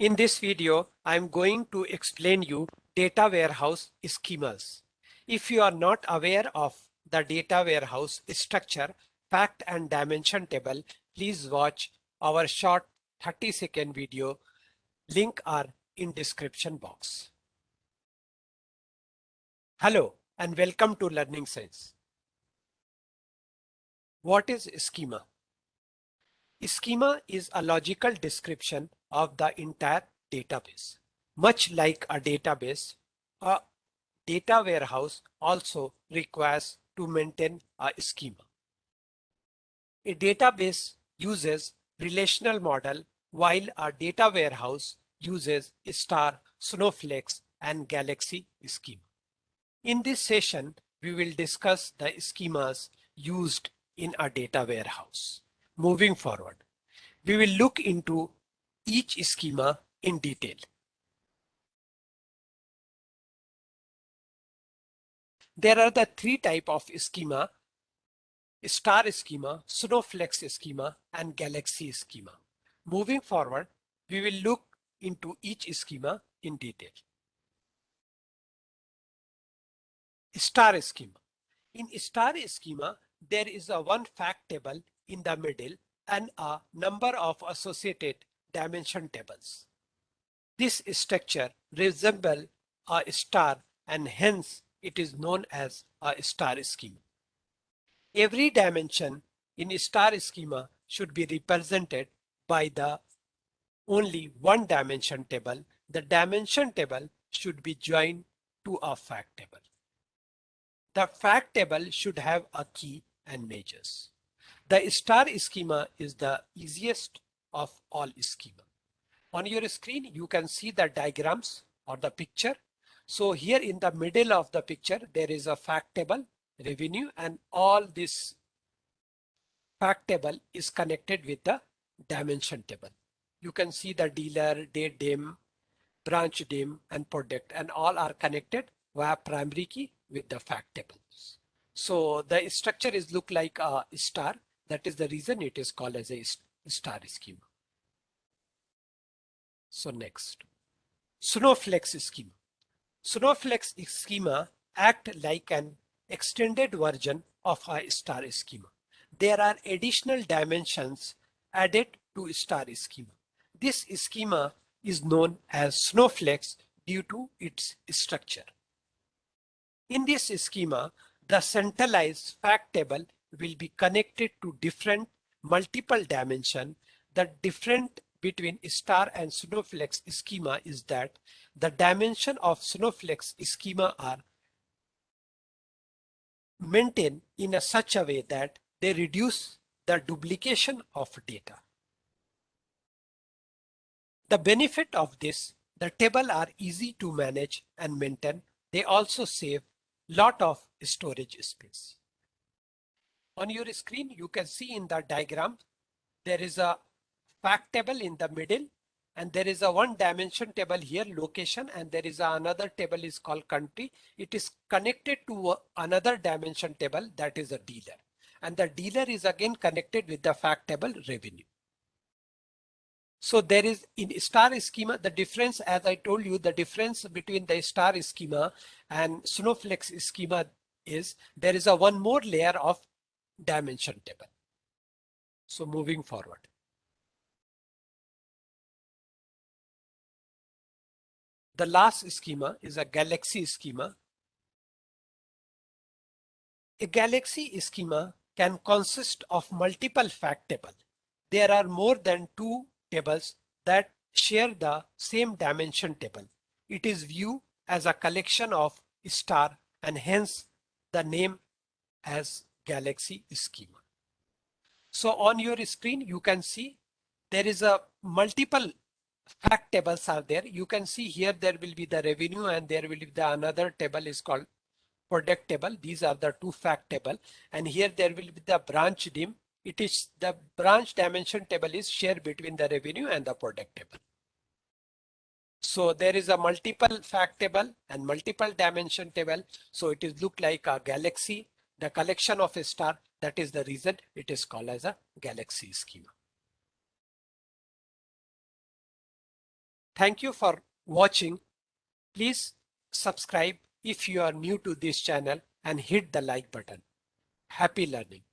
In this video, I'm going to explain you data warehouse schemas. If you are not aware of the data warehouse structure, fact and dimension table, please watch our short 30-second video. Link are in description box. Hello and welcome to Learning Science. What is schema? Schema is a logical description of the entire database. Much like a database, a data warehouse also requires to maintain a schema. A database uses relational model while a data warehouse uses star, snowflakes, and galaxy schema. In this session, we will discuss the schemas used in a data warehouse. Moving forward, we will look into each schema in detail. There are the three types of schema: star schema, snowflakes schema, and galaxy schema. Moving forward, we will look into each schema in detail. Star schema. In star schema, there is a one fact table in the middle and a number of associated dimension tables. This structure resembles a star and hence it is known as a star schema. Every dimension in star schema should be represented by the only one dimension table. The dimension table should be joined to a fact table. The fact table should have a key and measures. The star schema is the easiest of all schema. On your screen, you can see the diagrams or the picture. So here in the middle of the picture, there is a fact table, revenue, and all this fact table is connected with the dimension table. You can see the dealer, date dim, branch dim, and product, and all are connected via primary key with the fact tables. So the structure is look like a star. That is the reason it is called as a star schema. So next, snowflakes schema. Snowflakes schema act like an extended version of a star schema. There are additional dimensions added to star schema. This schema is known as snowflakes due to its structure. In this schema, the centralized fact table will be connected to different multiple dimension. The difference between star and snowflakes schema is that the dimension of snowflakes schema are maintained in such a way that they reduce the duplication of data. The benefit of this, the table are easy to manage and maintain. They also save lot of storage space. On your screen, you can see in the diagram, there is a fact table in the middle and there is a one dimension table here, location, and there is another table is called country. It is connected to another dimension table, that is a dealer, and the dealer is again connected with the fact table revenue. So there is in star schema, the difference, as I told you, the difference between the star schema and snowflakes schema is there is a one more layer of dimension table. So moving forward. The last schema is a galaxy schema. A galaxy schema can consist of multiple fact tables. There are more than two tables that share the same dimension table. It is viewed as a collection of star and hence the name as galaxy schema. So on your screen, you can see there is a multiple fact tables are there. You can see here there will be the revenue and there will be the another table is called product table. These are the two fact table, and here there will be the branch dim. It is the branch dimension table is shared between the revenue and the product table. So there is a multiple fact table and multiple dimension table. So it is look like a galaxy, the collection of a star. That is the reason it is called as a galaxy schema. Thank you for watching. Please subscribe if you are new to this channel and hit the like button. Happy learning.